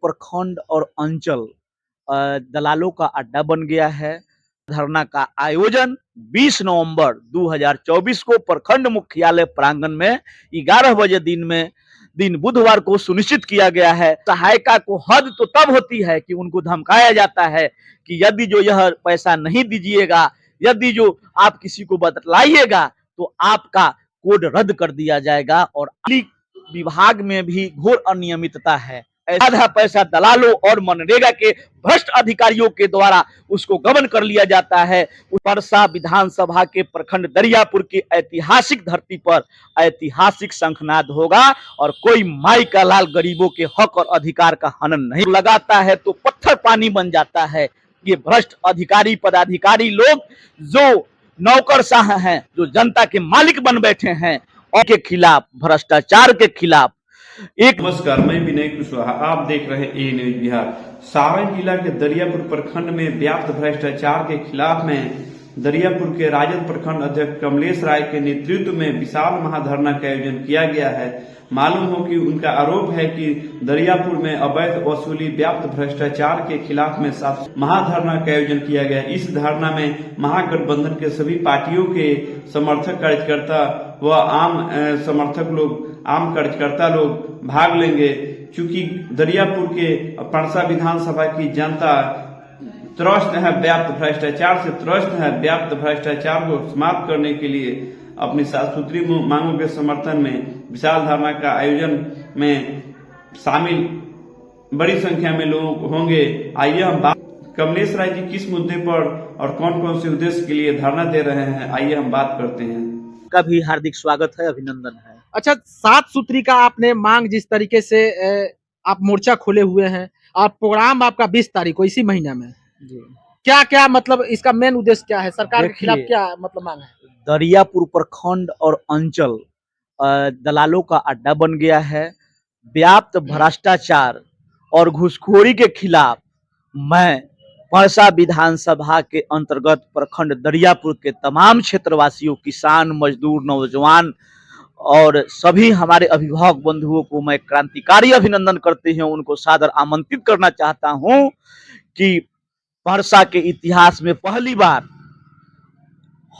प्रखंड और अंचल दलालों का अड्डा बन गया है। धरना का आयोजन 20 नवंबर 2024 को प्रखंड मुख्यालय प्रांगण में 11 बजे दिन बुधवार को सुनिश्चित किया गया है। सहायिका को हद तो तब होती है कि उनको धमकाया जाता है कि यदि जो यह पैसा नहीं दीजिएगा, यदि जो आप किसी को बतलाइएगा तो आपका कोड रद्द कर दिया जाएगा। और विभाग में भी घोर अनियमितता है। आधा पैसा दलालों और मनरेगा के भ्रष्ट अधिकारियों के द्वारा उसको गबन कर लिया जाता है। परसा विधानसभा के प्रखंड दरियापुर की ऐतिहासिक धरती पर ऐतिहासिक शंखनाद होगा और कोई माई का लाल गरीबों के हक और अधिकार का हनन नहीं लगाता है तो पत्थर पानी बन जाता है। ये भ्रष्ट अधिकारी पदाधिकारी लोग जो नौकरशाह हैं, जो जनता के मालिक बन बैठे हैं, और के खिलाफ, भ्रष्टाचार के खिलाफ नमस्कार, मैं विनय कुशवाहा, आप देख रहे हैं ए न्यूज बिहार। सारण जिला के दरियापुर प्रखंड में व्याप्त भ्रष्टाचार के खिलाफ में दरियापुर के राजद प्रखंड अध्यक्ष कमलेश राय के नेतृत्व में विशाल महाधरना का आयोजन किया गया है। मालूम हो कि उनका आरोप है कि दरियापुर में अवैध वसूली, व्याप्त भ्रष्टाचार के खिलाफ में महाधरना का आयोजन किया गया। इस धरना में महागठबंधन के सभी पार्टियों के समर्थक कार्यकर्ता व आम कार्यकर्ता लोग भाग लेंगे। चूंकि दरियापुर के परसा विधानसभा की जनता त्रस्त है, व्याप्त भ्रष्टाचार से त्रस्त है। व्याप्त भ्रष्टाचार को समाप्त करने के लिए अपनी साफ सुथरी मांगों के समर्थन में विशाल धरना का आयोजन में शामिल बड़ी संख्या में लोग होंगे। आइए हम बात कमलेश राय जी किस मुद्दे पर और कौन कौन से उद्देश्य के लिए धरना दे रहे हैं, आइए हम बात करते हैं। का भी हार्दिक स्वागत है, अभिनंदन है। अच्छा, 7 सूत्री का आपने मांग जिस तरीके से आप मोर्चा खोले हुए हैं और प्रोग्राम आपका 20 तारीख को इसी महीना में जी, क्या क्या मतलब इसका मेन उद्देश्य क्या है? सरकार के खिलाफ क्या मतलब मांग है? दरियापुर प्रखंड और अंचल दलालों का अड्डा बन गया है। व्याप्त भ्रष्टाचार और घूसखोरी के खिलाफ मैं परसा विधानसभा के अंतर्गत प्रखंड दरियापुर के तमाम क्षेत्रवासियों, किसान, मजदूर, नौजवान और सभी हमारे अभिभावक बंधुओं को मैं क्रांतिकारी अभिनंदन करते हैं, उनको सादर आमंत्रित करना चाहता हूं कि परसा के इतिहास में पहली बार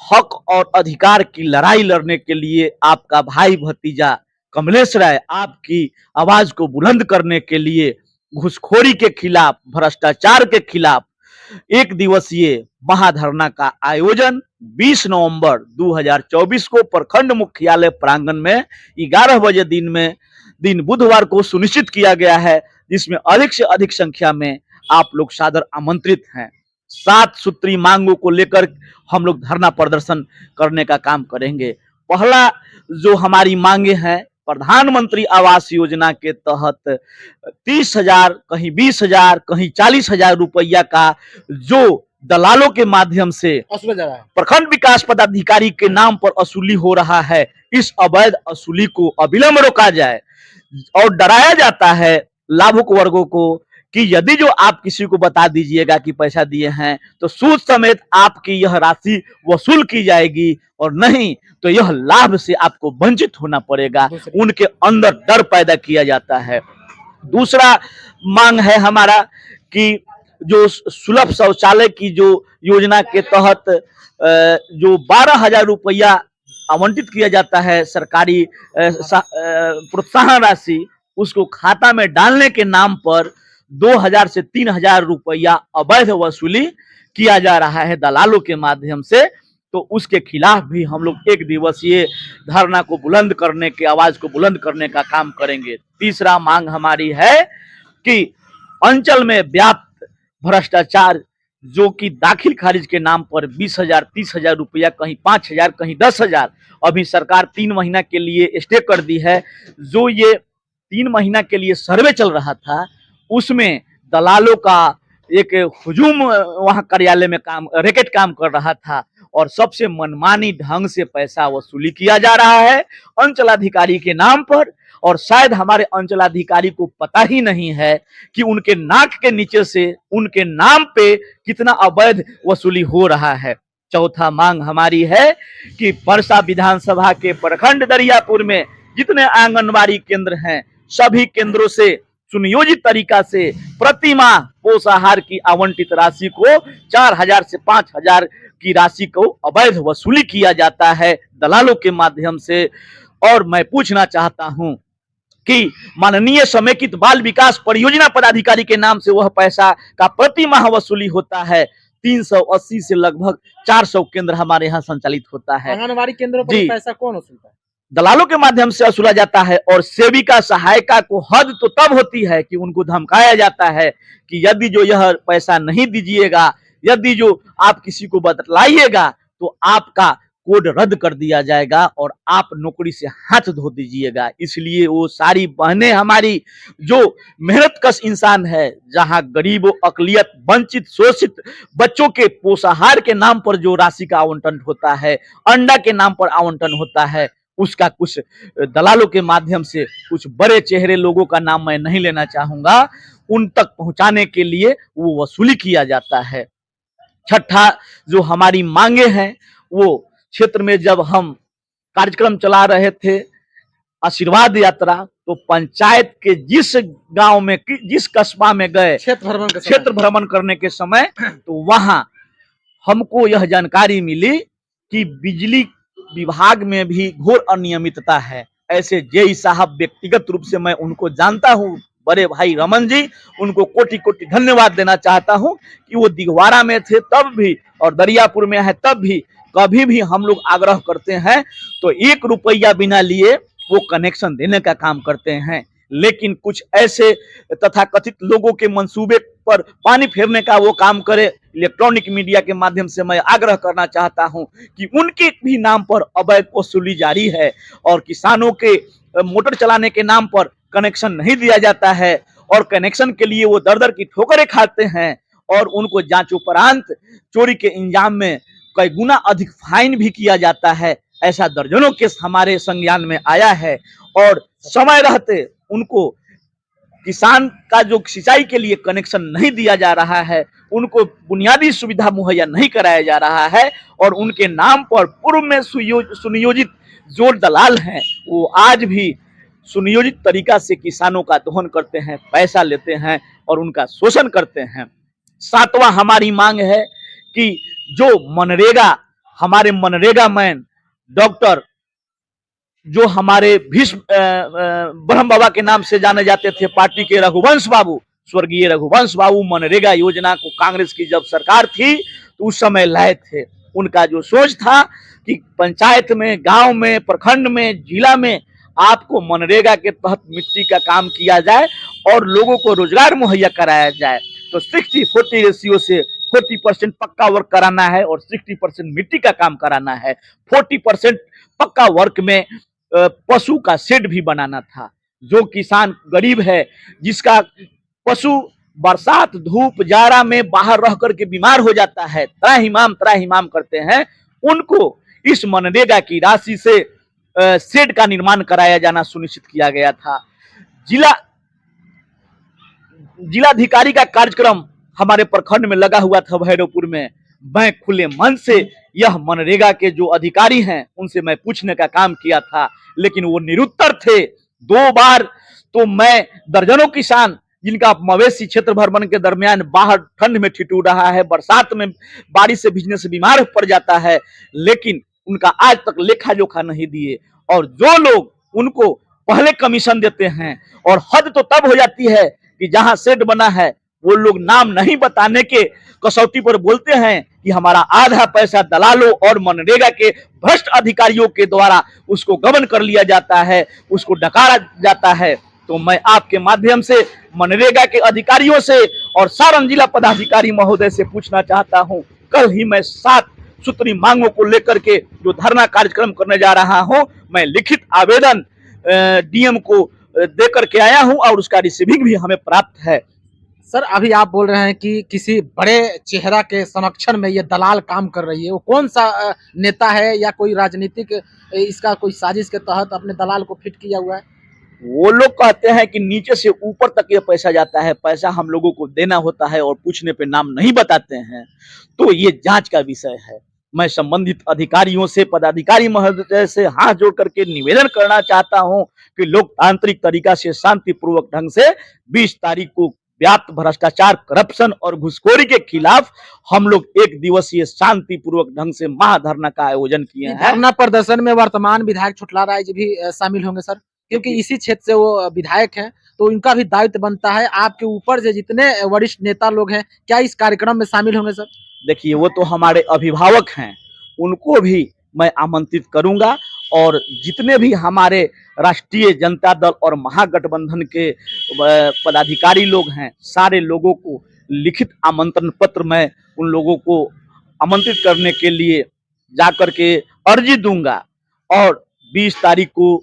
हक और अधिकार की लड़ाई लड़ने के लिए आपका भाई भतीजा कमलेश राय आपकी आवाज को बुलंद करने के लिए घूसखोरी के खिलाफ, भ्रष्टाचार के खिलाफ एक दिवसीय महाधरना का आयोजन 20 नवंबर 2024 को प्रखंड मुख्यालय प्रांगण में 11 बजे दिन बुधवार को सुनिश्चित किया गया है, जिसमें अधिक से अधिक संख्या में आप लोग सादर आमंत्रित हैं। 7 सूत्री मांगों को लेकर हम लोग धरना प्रदर्शन करने का काम करेंगे। पहला जो हमारी मांगे हैं, प्रधानमंत्री आवास योजना के तहत 30,000, कहीं 20,000, कहीं 40,000 रुपया का जो दलालों के माध्यम से प्रखंड विकास पदाधिकारी के नाम पर वसूली हो रहा है, इस अवैध वसूली को अविलंब रोका जाए। और डराया जाता है लाभुक वर्गों को कि यदि जो आप किसी को बता दीजिएगा कि पैसा दिए हैं तो सूद समेत आपकी यह राशि वसूल की जाएगी और नहीं तो यह लाभ से आपको वंचित होना पड़ेगा। उनके अंदर डर पैदा किया जाता है। दूसरा मांग है हमारा कि जो सुलभ शौचालय की जो योजना के तहत जो 12,000 रुपया आवंटित किया जाता है सरकारी प्रोत्साहन राशि, उसको खाता में डालने के नाम पर 2,000 से 3,000 रुपया अवैध वसूली किया जा रहा है दलालों के माध्यम से, तो उसके खिलाफ भी हम लोग एक दिवसीय धरना को बुलंद करने की, आवाज को बुलंद करने का काम करेंगे। तीसरा मांग हमारी है कि अंचल में व्याप्त भ्रष्टाचार जो कि दाखिल खारिज के नाम पर 20,000, 30,000 रुपया, कहीं 5,000, कहीं 10,000, अभी सरकार 3 महीना के लिए स्टे कर दी है। जो ये 3 महीना के लिए सर्वे चल रहा था उसमें दलालों का एक हुजूम वहां कार्यालय में रैकेट काम कर रहा था और सबसे मनमानी ढंग से पैसा वसूली किया जा रहा है अंचलाधिकारी के नाम पर। और शायद हमारे अंचलाधिकारी को पता ही नहीं है कि उनके नाक के नीचे से उनके नाम पे कितना अवैध वसूली हो रहा है। चौथा मांग हमारी है कि परसा विधानसभा के प्रखंड दरियापुर में जितने आंगनबाड़ी केंद्र हैं, सभी केंद्रों से सुनियोजित तरीका से प्रति माह पोषाहार की आवंटित राशि को 4,000 से 5,000 की राशि को अवैध वसूली किया जाता है दलालों के माध्यम से। और मैं पूछना चाहता हूं कि माननीय समेकित बाल विकास परियोजना पदाधिकारी के नाम से वह पैसा का प्रति माह वसूली होता है। 380 से लगभग 400 केंद्र हमारे यहाँ संचालित होता है। आंगनबाड़ी केंद्रों पर जी। पैसा कौन वसूलता है? दलालों के माध्यम से वसूला जाता है। और सेविका सहायिका को हद तो तब होती है कि उनको धमकाया जाता है कि यदि जो यह पैसा नहीं दीजिएगा, यदि जो आप किसी को बतलाइएगा तो आपका कोड रद्द कर दिया जाएगा और आप नौकरी से हाथ धो दीजिएगा। इसलिए वो सारी बहनें हमारी जो मेहनतकश इंसान है, जहां गरीबों, अकलियत, वंचित, शोषित बच्चों के पोषाहार के नाम पर जो राशि का आवंटन होता है, अंडा के नाम पर आवंटन होता है, उसका कुछ दलालों के माध्यम से कुछ बड़े चेहरे लोगों का नाम मैं नहीं लेना चाहूंगा, उन तक पहुंचाने के लिए वो वसूली किया जाता है। छठा जो हमारी मांगे हैं, वो क्षेत्र में जब हम कार्यक्रम चला रहे थे आशीर्वाद यात्रा, तो पंचायत के जिस गांव में, जिस कस्बा में गए क्षेत्र भ्रमण करने के समय, तो वहां हमको यह जानकारी मिली कि बिजली विभाग में भी घोर अनियमितता है। ऐसे जेई साहब, व्यक्तिगत रूप से मैं उनको जानता हूं, बड़े भाई रमन जी, उनको कोटि कोटि धन्यवाद देना चाहता हूं कि वो दिघवारा में थे तब भी और दरियापुर में है तब भी, कभी भी हम लोग आग्रह करते हैं तो 1 रुपया बिना लिए वो कनेक्शन देने का काम करते हैं। लेकिन कुछ ऐसे तथाकथित लोगों के मंसूबे पर पानी फेरने का वो काम करे। इलेक्ट्रॉनिक मीडिया के माध्यम से मैं आग्रह करना चाहता हूं कि उनके भी नाम पर अवैध वसूली जारी है और किसानों के मोटर चलाने के नाम पर कनेक्शन नहीं दिया जाता है और कनेक्शन के लिए वो दर दर की ठोकरें खाते हैं और उनको जांच उपरांत चोरी के इंजाम में कई गुना अधिक फाइन भी किया जाता है। ऐसा दर्जनों केस हमारे संज्ञान में आया है और समय रहते उनको किसान का जो सिंचाई के लिए कनेक्शन नहीं दिया जा रहा है, उनको बुनियादी सुविधा मुहैया नहीं कराया जा रहा है और उनके नाम पर पूर्व में सुनियोजित जो दलाल हैं, वो आज भी सुनियोजित तरीका से किसानों का दोहन करते हैं, पैसा लेते हैं और उनका शोषण करते हैं। 7वां हमारी मांग है कि जो मनरेगा, हमारे मनरेगा मैन डॉक्टर जो हमारे भीष्म ब्रह्म बाबा के नाम से जाने जाते थे, पार्टी के रघुवंश बाबू, स्वर्गीय रघुवंश बाबू, मनरेगा योजना को कांग्रेस की जब सरकार थी तो उस समय लाए थे। उनका जो सोच था कि पंचायत में, गांव में, प्रखंड में, जिला में आपको मनरेगा के तहत मिट्टी का काम किया जाए और लोगों को रोजगार मुहैया कराया जाए। तो 60-40 रेशियो से 40% पक्का वर्क कराना है और 60% मिट्टी का काम कराना है। 40% पक्का वर्क में पशु का शेड भी बनाना था। जो किसान गरीब है, जिसका पशु बरसात, धूप, जाड़ा में बाहर रह करके बीमार हो जाता है, त्राहिमाम करते हैं, उनको इस मनरेगा की राशि से शेड का निर्माण कराया जाना सुनिश्चित किया गया था। जिलाधिकारी का कार्यक्रम हमारे प्रखंड में लगा हुआ था भैरवपुर में। मैं खुले मन से यह मनरेगा के जो अधिकारी हैं उनसे मैं पूछने का काम किया था, लेकिन वो निरुत्तर थे। 2 बार तो मैं दर्जनों किसान जिनका मवेशी क्षेत्र भ्रमण के दरमियान बाहर ठंड में ठिठुर रहा है, बरसात में बारिश से भीगने से बीमार पड़ जाता है, लेकिन उनका आज तक लेखा जोखा नहीं दिए। और जो लोग उनको पहले कमीशन देते हैं और हद तो तब हो जाती है कि जहां शेड बना है वो लोग नाम नहीं बताने के कसौटी पर बोलते हैं कि हमारा आधा पैसा दलालों और मनरेगा के भ्रष्ट अधिकारियों के द्वारा उसको गबन कर लिया जाता है, उसको डकारा जाता है। तो मैं आपके माध्यम से मनरेगा के अधिकारियों से और सारण जिला पदाधिकारी महोदय से पूछना चाहता हूं, कल ही मैं 7 सूत्री मांगों को लेकर के जो धरना कार्यक्रम करने जा रहा हूं, मैं लिखित आवेदन डीएम को दे करके आया हूं और उसका रिसीविंग भी हमें प्राप्त है। सर, अभी आप बोल रहे हैं कि किसी बड़े चेहरा के समक्षण में ये दलाल काम कर रही है, वो कौन सा नेता है या कोई राजनीतिक इसका कोई साजिश के तहत अपने दलाल को फिट किया हुआ है? वो लोग कहते हैं कि नीचे से ऊपर तक ये पैसा जाता है, पैसा हम लोगों को देना होता है और पूछने पे नाम नहीं बताते हैं, तो ये जांच का विषय है। मैं संबंधित अधिकारियों से, पदाधिकारी महोदय से हाथ जोड़ करके निवेदन करना चाहता हूं कि लोकतांत्रिक तरीका से शांतिपूर्वक ढंग से 20 तारीख को व्याप्त भ्रष्टाचार, करप्शन और घुसखोरी के खिलाफ हम लोग एक दिवसीय शांतिपूर्वक ढंग से महाधरना का आयोजन किए हैं। धरना प्रदर्शन में वर्तमान विधायक छुटला राय जी भी शामिल होंगे सर, क्योंकि इसी क्षेत्र से वो विधायक हैं, तो उनका भी दायित्व बनता है। आपके ऊपर से जितने वरिष्ठ नेता लोग हैं, क्या इस कार्यक्रम में शामिल होंगे सर? देखिए, वो तो हमारे अभिभावक हैं, उनको भी मैं आमंत्रित करूंगा और जितने भी हमारे राष्ट्रीय जनता दल और महागठबंधन के पदाधिकारी लोग हैं, सारे लोगों को लिखित आमंत्रण पत्र मैं उन लोगों को आमंत्रित करने के लिए जाकर के अर्जी दूंगा और 20 तारीख को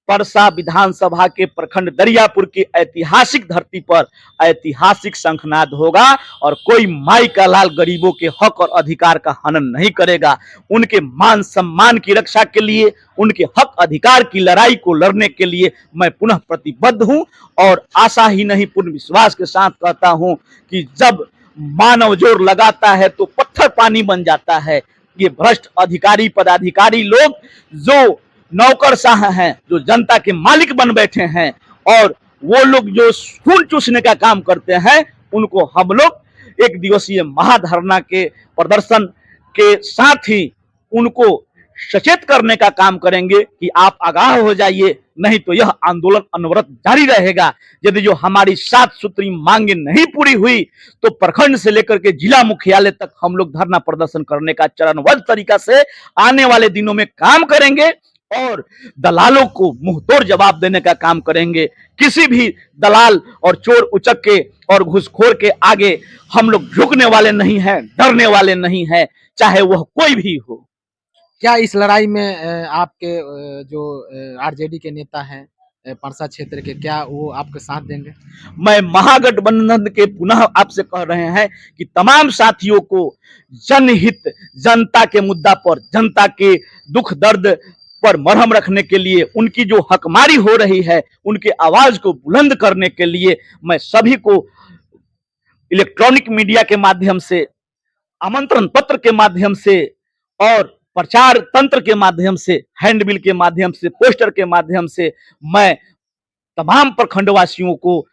परसा विधानसभा के प्रखंड दरियापुर की ऐतिहासिक धरती पर ऐतिहासिक शंखनाद होगा और कोई माई का लाल गरीबों के हक और अधिकार का हनन नहीं करेगा। उनके मान सम्मान की रक्षा के लिए, उनके हक अधिकार की लड़ाई को लड़ने के लिए मैं पुनः प्रतिबद्ध हूं और आशा ही नहीं पूर्ण विश्वास के साथ कहता हूं कि जब मानव जोर लगाता है तो पत्थर पानी बन जाता है। ये भ्रष्ट अधिकारी पदाधिकारी लोग जो नौकरशाह हैं, जो जनता के मालिक बन बैठे हैं और वो लोग जो खून चूसने का काम करते हैं, उनको हम लोग एक दिवसीय महाधरना के प्रदर्शन के साथ ही उनको सचेत करने का काम करेंगे कि आप आगाह हो जाइए, नहीं तो यह आंदोलन अनवरत जारी रहेगा। यदि जो हमारी 7 सूत्री मांगे नहीं पूरी हुई तो प्रखंड से लेकर के जिला मुख्यालय तक हम लोग धरना प्रदर्शन करने का चरणबद्ध तरीका से आने वाले दिनों में काम करेंगे और दलालों को मुंहतोड़ जवाब देने का काम करेंगे। किसी भी दलाल और चोर उचक्के और घुसखोर के आगे हम लोग झुकने वाले नहीं हैं, डरने वाले नहीं हैं, चाहे वह कोई भी हो। क्या इस लड़ाई में आपके जो आरजेडी के नेता हैं परसा क्षेत्र के, क्या वो आपके साथ देंगे? मैं महागठबंधन के पुनः आपसे कह रहे हैं कि तमाम साथियों को जनहित, जनता के मुद्दा पर, जनता के दुख दर्द पर मरहम रखने के लिए, उनकी जो हकमारी हो रही है, उनके आवाज को बुलंद करने के लिए मैं सभी को इलेक्ट्रॉनिक मीडिया के माध्यम से, आमंत्रण पत्र के माध्यम से और प्रचार तंत्र के माध्यम से, हैंडबिल के माध्यम से, पोस्टर के माध्यम से मैं तमाम प्रखंडवासियों को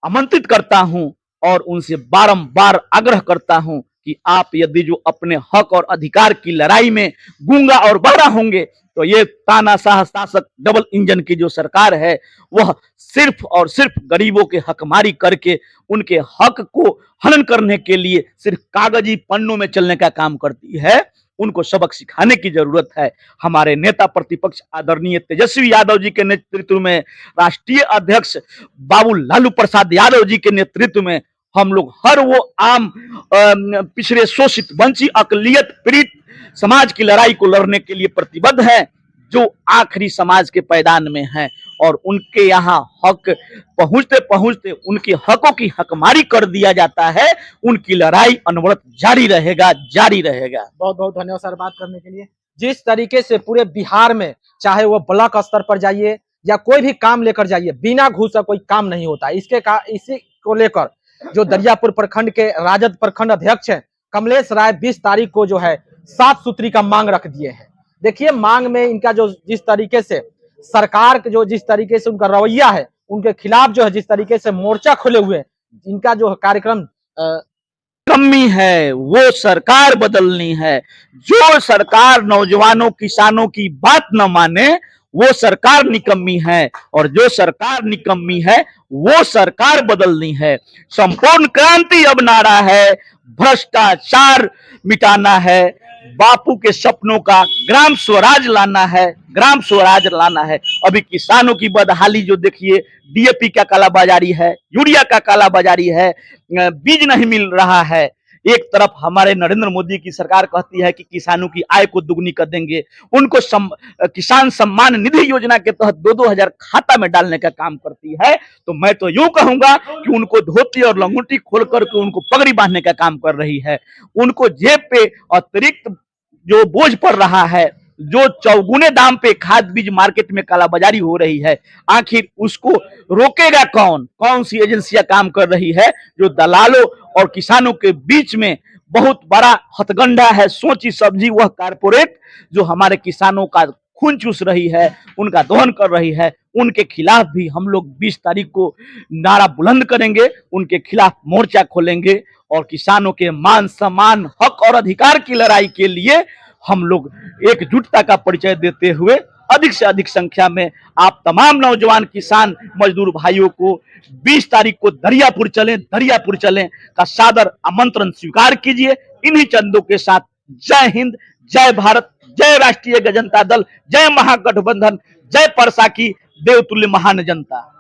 आमंत्रित करता हूं और उनसे बारंबार आग्रह करता हूं कि आप यदि जो अपने हक और अधिकार की लड़ाई में गूंगा और बहरा होंगे तो ये तानाशाह शासक डबल इंजन की जो सरकार है वह सिर्फ और सिर्फ गरीबों के हकमारी करके उनके हक को हनन करने के लिए सिर्फ कागजी पन्नों में चलने का काम करती है। उनको सबक सिखाने की जरूरत है। हमारे नेता प्रतिपक्ष आदरणीय तेजस्वी यादव जी के नेतृत्व में, राष्ट्रीय अध्यक्ष बाबू लालू प्रसाद यादव जी के नेतृत्व में हम लोग हर वो आम पिछड़े, शोषित, वंचित, अकलियत पीड़ित समाज की लड़ाई को लड़ने के लिए प्रतिबद्ध है, जो आखिरी समाज के पैदान में है और उनके यहाँ हक पहुंचते पहुंचते उनके हकों की हकमारी कर दिया जाता है। उनकी लड़ाई अनवरत जारी रहेगा, जारी रहेगा। बहुत बहुत धन्यवाद सर बात करने के लिए। जिस तरीके से पूरे बिहार में, चाहे वो ब्लॉक स्तर पर जाइए या कोई भी काम लेकर जाइए, बिना घूस का कोई काम नहीं होता। इसी को लेकर जो दरियापुर प्रखंड के राजद प्रखंड अध्यक्ष हैं कमलेश राय 20 तारीख को जो है 7 सूत्री का मांग रख दिए हैं। देखिए, मांग में इनका जो जिस तरीके से सरकार के जो जिस तरीके से उनका रवैया है, उनके खिलाफ जो है जिस तरीके से मोर्चा खोले हुए, इनका जो कार्यक्रम कमी है वो सरकार बदलनी है। जो सरकार नौजवानों, किसानों की बात न माने वो सरकार निकम्मी है और जो सरकार निकम्मी है वो सरकार बदलनी है। संपूर्ण क्रांति अब नारा है, भ्रष्टाचार मिटाना है, बापू के सपनों का ग्राम स्वराज लाना है, ग्राम स्वराज लाना है। अभी किसानों की बदहाली जो देखिए, डीएपी का कालाबाजारी है, यूरिया का कालाबाजारी है, बीज नहीं मिल रहा है। एक तरफ हमारे नरेंद्र मोदी की सरकार कहती है कि किसानों की आय को दुगनी कर देंगे, उनको किसान सम्मान निधि योजना के तहत 2-2 हजार खाता में डालने का काम करती है। तो मैं तो यूं कहूंगा कि उनको धोती और लंगोटी खोल करके उनको पगड़ी बांधने का काम कर रही है। उनको जेब पे अतिरिक्त जो बोझ पड़ रहा है, जो चौगुने दाम पे खाद बीज मार्केट में कालाबाजारी हो रही है, आखिर उसको रोकेगा कौन? कौन सी एजेंसियां काम कर रही है जो दलालों और किसानों के बीच में बहुत बड़ा हथकंडा है, सोची सब्जी वह कारपोरेट जो हमारे किसानों का खून चूस रही है, उनका दोहन कर रही है, उनके खिलाफ भी हम लोग 20 तारीख को नारा बुलंद करेंगे, उनके खिलाफ मोर्चा खोलेंगे और किसानों के मान सम्मान, हक और अधिकार की लड़ाई के लिए हम लोग एकजुटता का परिचय देते हुए अधिक से अधिक संख्या में आप तमाम नौजवान किसान मजदूर भाइयों को 20 तारीख को दरियापुर चलें का सादर आमंत्रण स्वीकार कीजिए। इन्हीं चंदों के साथ जय हिंद, जय भारत, जय राष्ट्रीय जनता दल, जय महागठबंधन, जय परसा की देवतुल्य महान जनता।